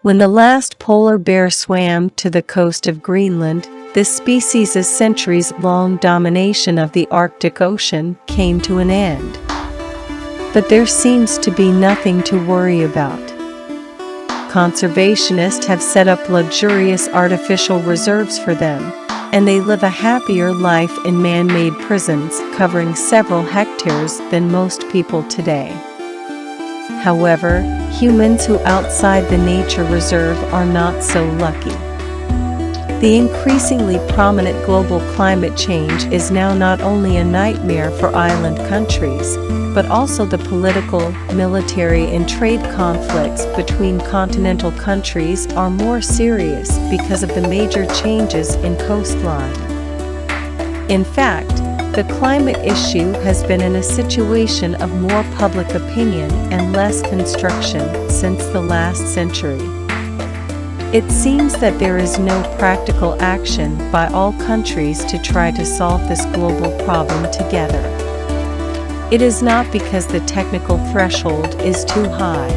When the last polar bear swam to the coast of Greenland, this species' centuries-long domination of the Arctic Ocean came to an end. But there seems to be nothing to worry about. Conservationists have set up luxurious artificial reserves for them, and they live a happier life in man-made prisons covering several hectares than most people today. However, humans who outside the nature reserve are not so lucky. The increasingly prominent global climate change is now not only a nightmare for island countries, but also the political, military, and trade conflicts between continental countries are more serious because of the major changes in coastline. In fact, the climate issue has been in a situation of more public opinion and less construction since the last century. It seems that there is no practical action by all countries to try to solve this global problem together. It is not because the technical threshold is too high.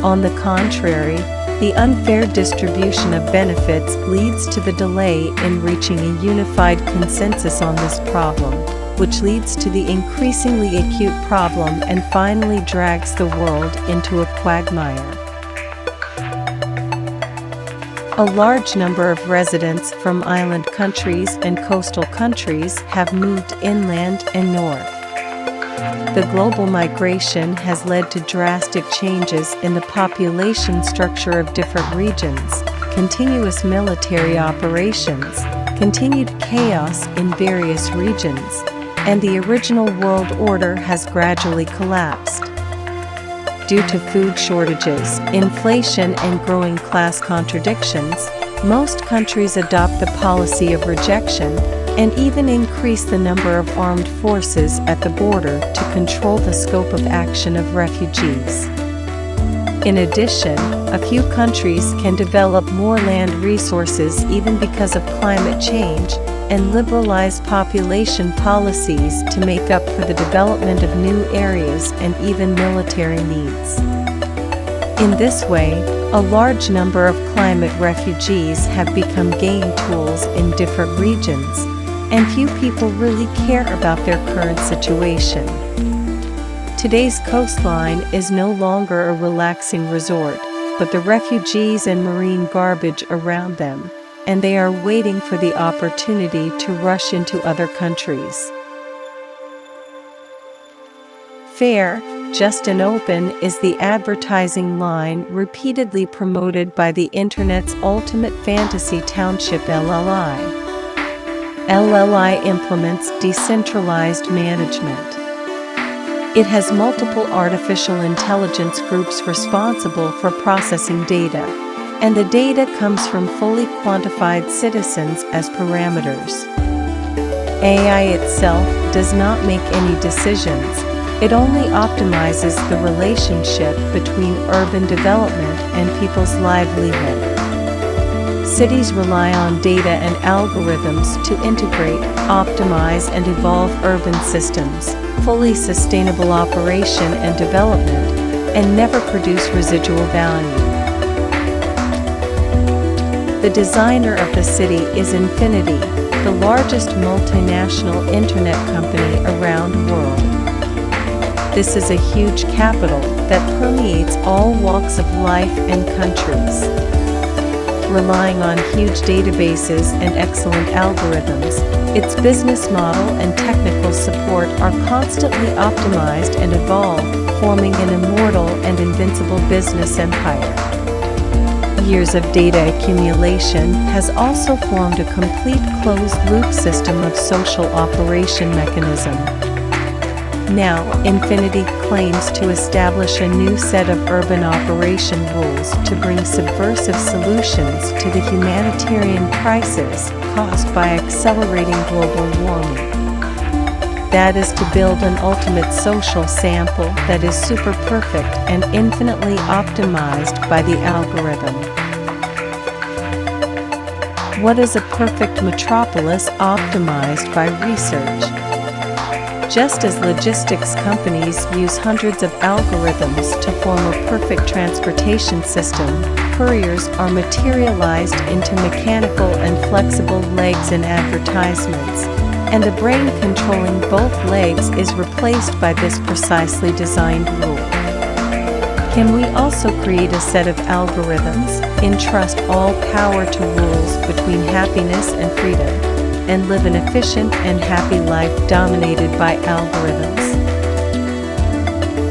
On the contrary, the unfair distribution of benefits leads to the delay in reaching a unified consensus on this problem, which leads to the increasingly acute problem and finally drags the world into a quagmire. A large number of residents from island countries and coastal countries have moved inland and north. The global migration has led to drastic changes in the population structure of different regions, continuous military operations, continued chaos in various regions, and the original world order has gradually collapsed. Due to food shortages, inflation, and growing class contradictions, most countries adopt the policy of rejection and even increase the number of armed forces at the border to control the scope of action of refugees. In addition, a few countries can develop more land resources even because of climate change and liberalize population policies to make up for the development of new areas and even military needs. In this way, a large number of climate refugees have become game tools in different regions, and few people really care about their current situation. Today's coastline is no longer a relaxing resort, but the refugees and marine garbage around them, and they are waiting for the opportunity to rush into other countries. Fair, just and open is the advertising line repeatedly promoted by the Internet's ultimate fantasy township LLI. LLI implements decentralized management. It has multiple artificial intelligence groups responsible for processing data, and the data comes from fully quantified citizens as parameters. AI itself does not make any decisions, it only optimizes the relationship between urban development and people's livelihood. Cities rely on data and algorithms to integrate, optimize, and evolve urban systems, fully sustainable operation and development, and never produce residual value. The designer of the city is Infinity, the largest multinational internet company around the world. This is a huge capital that permeates all walks of life and countries. Relying on huge databases and excellent algorithms, its business model and technical support are constantly optimized and evolve, forming an immortal and invincible business empire. Years of data accumulation has also formed a complete closed-loop system of social operation mechanism. Now, Infinity claims to establish a new set of urban operation rules to bring subversive solutions to the humanitarian crisis caused by accelerating global warming. That is to build an ultimate social sample that is super perfect and infinitely optimized by the algorithm. What is a perfect metropolis optimized by research? Just as logistics companies use hundreds of algorithms to form a perfect transportation system, couriers are materialized into mechanical and flexible legs in advertisements, and the brain controlling both legs is replaced by this precisely designed rule. Can we also create a set of algorithms, entrust all power to rules between happiness and freedom, and live an efficient and happy life dominated by algorithms?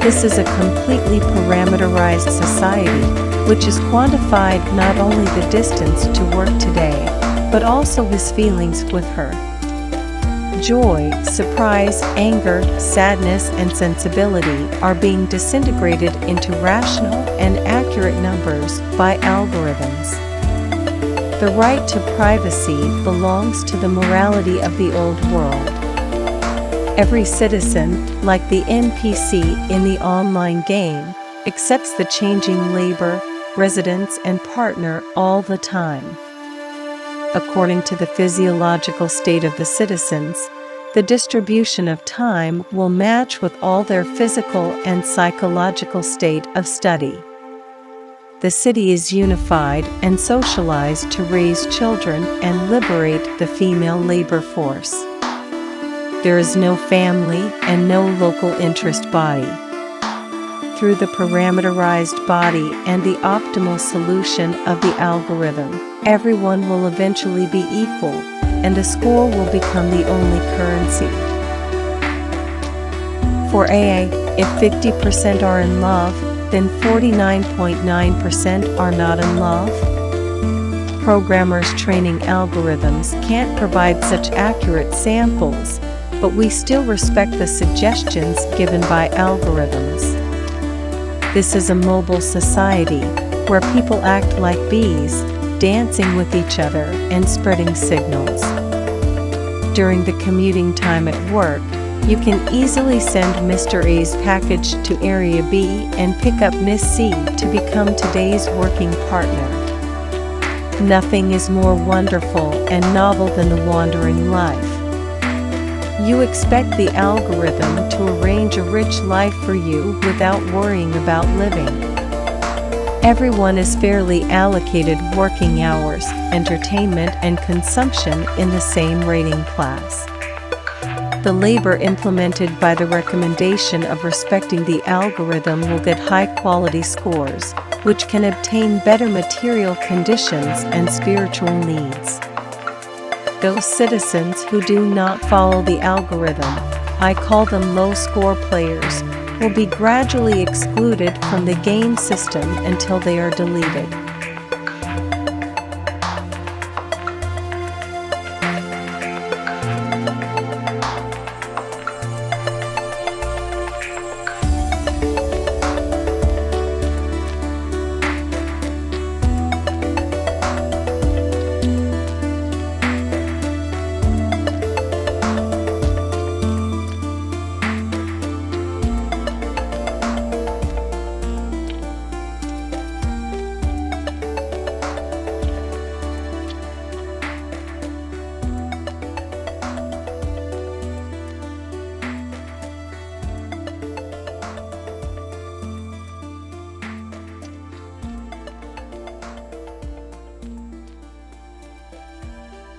This is a completely parameterized society, which has quantified not only the distance to work today, but also his feelings with her. Joy, surprise, anger, sadness, and sensibility are being disintegrated into rational and accurate numbers by algorithms. The right to privacy belongs to the morality of the old world. Every citizen, like the NPC in the online game, accepts the changing labor, residence, and partner all the time. According to the physiological state of the citizens, the distribution of time will match with all their physical and psychological state of study. The city is unified and socialized to raise children and liberate the female labor force. There is no family and no local interest body. Through the parameterized body and the optimal solution of the algorithm, everyone will eventually be equal, and the score will become the only currency. For AI, if 50% are in love, then 49.9% are not in love? Programmers training algorithms can't provide such accurate samples, but we still respect the suggestions given by algorithms. This is a mobile society, where people act like bees, dancing with each other and spreading signals. During the commuting time at work, you can easily send Mr. A's package to Area B and pick up Miss C to become today's working partner. Nothing is more wonderful and novel than the wandering life. You expect the algorithm to arrange a rich life for you without worrying about living. Everyone is fairly allocated working hours, entertainment, and consumption in the same rating class. The labor implemented by the recommendation of respecting the algorithm will get high-quality scores, which can obtain better material conditions and spiritual needs. Those citizens who do not follow the algorithm, I call them low-score players, will be gradually excluded from the game system until they are deleted.